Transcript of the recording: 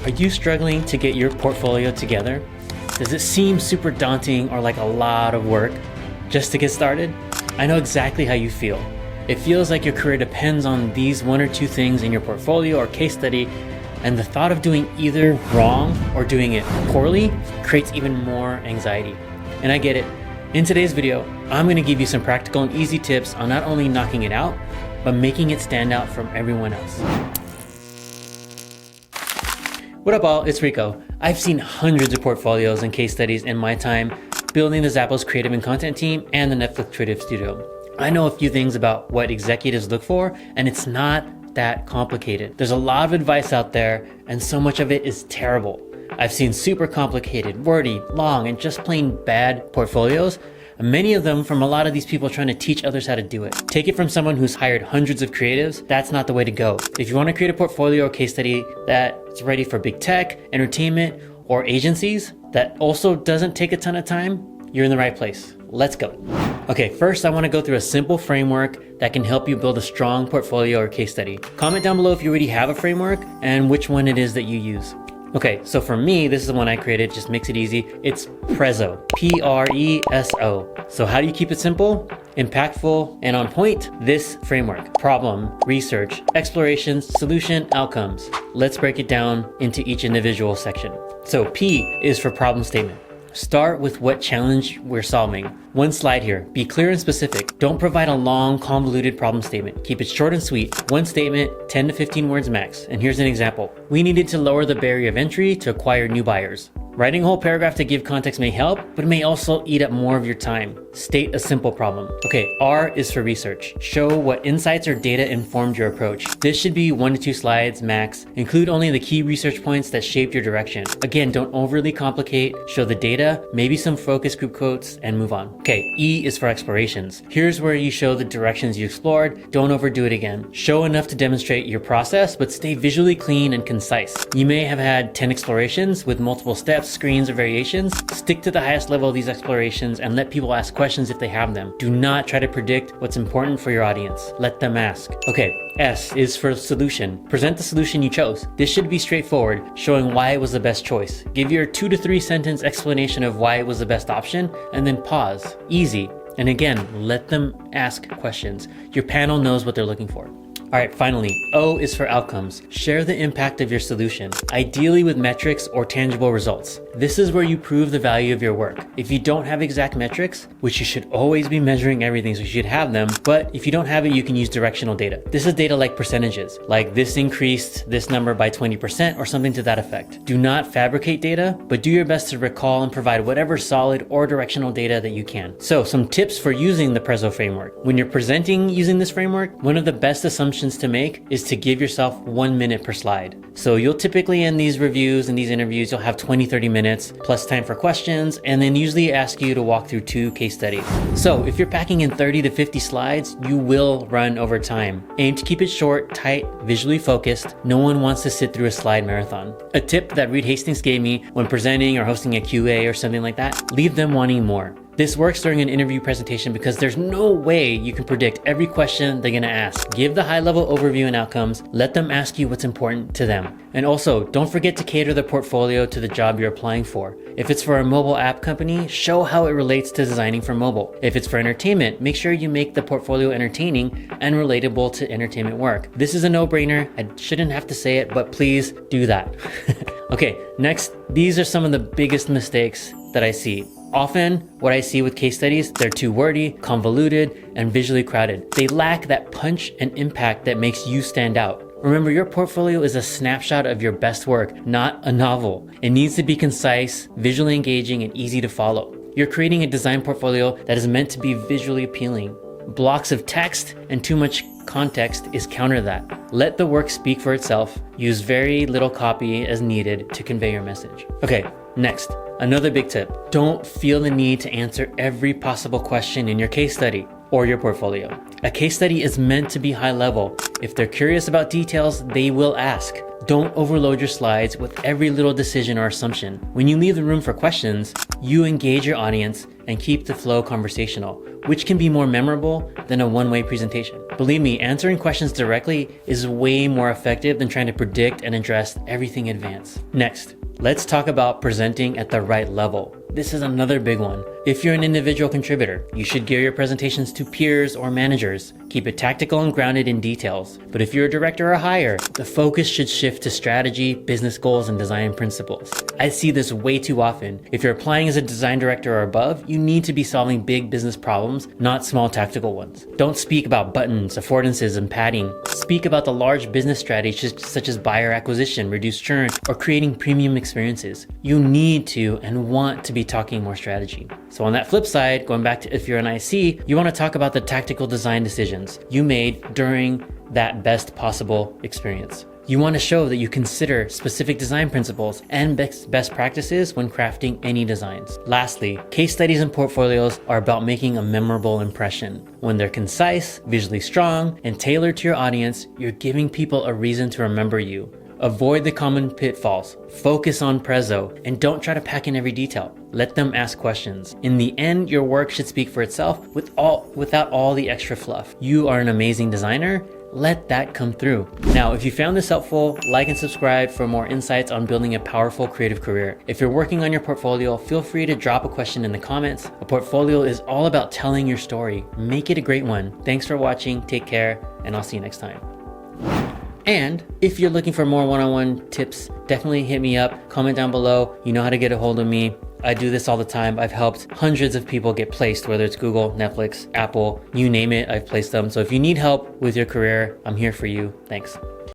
Are you struggling to get your portfolio together? Does it seem super daunting or like a lot of work just to get started? I know exactly how you feel. It feels like your career depends on these one or two things in your portfolio or case study, and the thought of doing either wrong or doing it poorly creates even more anxiety. And I get it. In today's video, I'm going to give you some practical and easy tips on not only knocking it out, but making it stand out from everyone else. What up all, it's Rico. I've seen hundreds of portfolios and case studies in my time building the Zappos creative and content team and the Netflix creative studio. I know a few things about what executives look for, and it's not that complicated. There's a lot of advice out there, and so much of it is terrible. I've seen super complicated, wordy, long, and just plain bad portfolios, and many of them from a lot of these people trying to teach others how to do it. Take it from someone who's hired hundreds of creatives, that's not the way to go. If you want to create a portfolio or case study that's ready for big tech, entertainment, or agencies that also doesn't take a ton of time, you're in the right place. Let's go. Okay, first I want to go through a simple framework that can help you build a strong portfolio or case study. Comment down below if you already have a framework and which one it is that you use. Okay, so for me, this is the one I created, just makes it easy. It's Preso, P-R-E-S-O. So how do you keep it simple, impactful, and on point? This framework: problem, research, exploration, solution, outcomes. Let's break it down into each individual section. So P is for problem statement. Start with what challenge we're solving. One slide here. Be clear and specific. Don't provide a long, convoluted problem statement. Keep it short and sweet. One statement, 10 to 15 words max. And here's an example. We needed to lower the barrier of entry to acquire new buyers. Writing a whole paragraph to give context may help, but it may also eat up more of your time. State a simple problem. Okay, R is for research. Show what insights or data informed your approach. This should be 1 to 2 slides max. Include only the key research points that shaped your direction. Again, don't overly complicate. Show the data, maybe some focus group quotes, and move on. Okay, E is for explorations. Here's where you show the directions you explored. Don't overdo it again. Show enough to demonstrate your process, but stay visually clean and concise. You may have had 10 explorations with multiple steps, screens, or variations. Stick to the highest level of these explorations and let people ask questions if they have them. Do not try to predict what's important for your audience. Let them ask. Okay, S is for solution. Present the solution you chose. This should be straightforward, showing why it was the best choice. Give your 2 to 3 sentence explanation of why it was the best option, and then pause. Easy. And again, let them ask questions. Your panel knows what they're looking for. All right, finally, O is for outcomes. Share the impact of your solution, ideally with metrics or tangible results. This is where you prove the value of your work. If you don't have exact metrics, which you should always be measuring everything, so you should have them, but if you don't have it, you can use directional data. This is data like percentages, like this increased this number by 20% or something to that effect. Do not fabricate data, but do your best to recall and provide whatever solid or directional data that you can. So some tips for using the Preso framework. When you're presenting using this framework, one of the best assumptions to make is to give yourself 1 minute per slide. So you'll typically end these reviews and these interviews, you'll have 20-30 minutes plus time for questions, and then usually ask you to walk through 2 case studies. So if you're packing in 30 to 50 slides, you will run over time. Aim to keep it short, tight, visually focused. No one wants to sit through a slide marathon. A tip that Reed Hastings gave me when presenting or hosting a QA or something like that: leave them wanting more. This works during an interview presentation because there's no way you can predict every question they're gonna ask. Give the high-level overview and outcomes. Let them ask you what's important to them. And also, don't forget to cater the portfolio to the job you're applying for. If it's for a mobile app company, show how it relates to designing for mobile. If it's for entertainment, make sure you make the portfolio entertaining and relatable to entertainment work. This is a no-brainer. I shouldn't have to say it, but please do that. Okay, next, these are some of the biggest mistakes that I see. Often, what I see with case studies, they're too wordy, convoluted, and visually crowded. They lack that punch and impact that makes you stand out. Remember, your portfolio is a snapshot of your best work, not a novel. It needs to be concise, visually engaging, and easy to follow. You're creating a design portfolio that is meant to be visually appealing. Blocks of text and too much context is counter that. Let the work speak for itself. Use very little copy as needed to convey your message. Okay, next. Another big tip: don't feel the need to answer every possible question in your case study or your portfolio. A case study is meant to be high level. If they're curious about details, they will ask. Don't overload your slides with every little decision or assumption. When you leave the room for questions, you engage your audience, and keep the flow conversational, which can be more memorable than a one-way presentation. Believe me, answering questions directly is way more effective than trying to predict and address everything in advance. Next, let's talk about presenting at the right level. This is another big one. If you're an individual contributor, you should gear your presentations to peers or managers. Keep it tactical and grounded in details. But if you're a director or higher, the focus should shift to strategy, business goals, and design principles. I see this way too often. If you're applying as a design director or above, you need to be solving big business problems, not small tactical ones. Don't speak about buttons, affordances, and padding. Speak about the large business strategies such as buyer acquisition, reduced churn, or creating premium experiences. You need to and want to be talking more strategy. So on that flip side, going back to if you're an IC, you want to talk about the tactical design decisions you made during that best possible experience. You want to show that you consider specific design principles and best practices when crafting any designs. Lastly, case studies and portfolios are about making a memorable impression. When they're concise, visually strong, and tailored to your audience, you're giving people a reason to remember you. Avoid the common pitfalls, focus on prezzo, and don't try to pack in every detail. Let them ask questions. In the end, your work should speak for itself without all the extra fluff. You are an amazing designer. Let that come through. Now, if you found this helpful, like and subscribe for more insights on building a powerful creative career. If you're working on your portfolio, feel free to drop a question in the comments. A portfolio is all about telling your story. Make it a great one. Thanks for watching. Take care, and I'll see you next time. And if you're looking for more one-on-one tips, definitely hit me up, comment down below. You know how to get a hold of me. I do this all the time. I've helped hundreds of people get placed, whether it's Google, Netflix, Apple, you name it, I've placed them. So if you need help with your career, I'm here for you. Thanks.